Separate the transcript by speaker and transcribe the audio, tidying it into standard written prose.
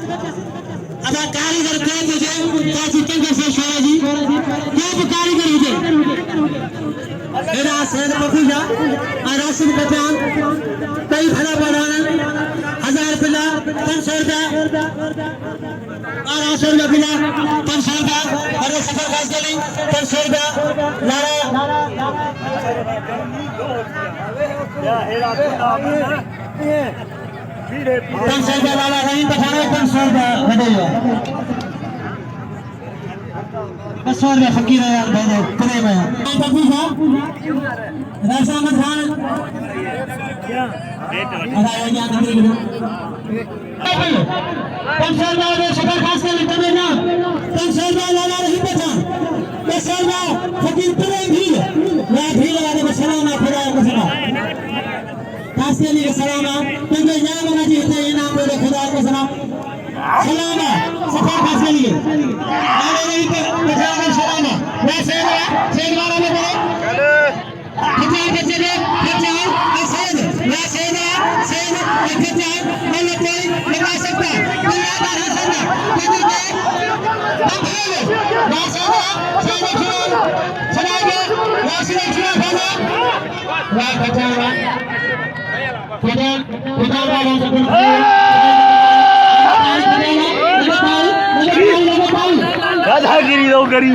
Speaker 1: आता कारीगर कोण तुझे त्याची कंकसे शिवाजी खूप कारीगर होते मेरा सैद पपूजा और राशिद पठान कई खड़ा बढ़ाना 1000 पिला 500 रुपया और 800 रुपया पिला 500 रुपया और सफर खास गली 500 रुपया लारा 500 रुपया लाला रहीम पठाना 500 रुपया बढ़ेगा 500 रुपया फकीर है यार भाई प्रेम है पपूजा राशा अहमद खान आया नंबर किलो 500 रुपया सफर खास गली तबे ना 500 रुपया लाला रहीम पठान 500 रुपया फकीर प्रेम भी मैं भी लगाने को सलाम खुदा को सलाम खास गली के सलाम क्योंकि यहाँ बना जी होते हैं नाम बोले खुदा को सलाम सलाम सफर खास गली लाला रहीम पठान सलाम मैं सेठ वाला में बोले खिचा खिचे दे खिचा सेठ मैं सेठ खिचा मैंने कोई लगा सकता दुनिया का हसन किधर गए हम खेले मैं सेठ चलाएंगे मैं सेठ चला मैं खिचा खुदा खुदा वाला सब
Speaker 2: दादागिरी लोग करी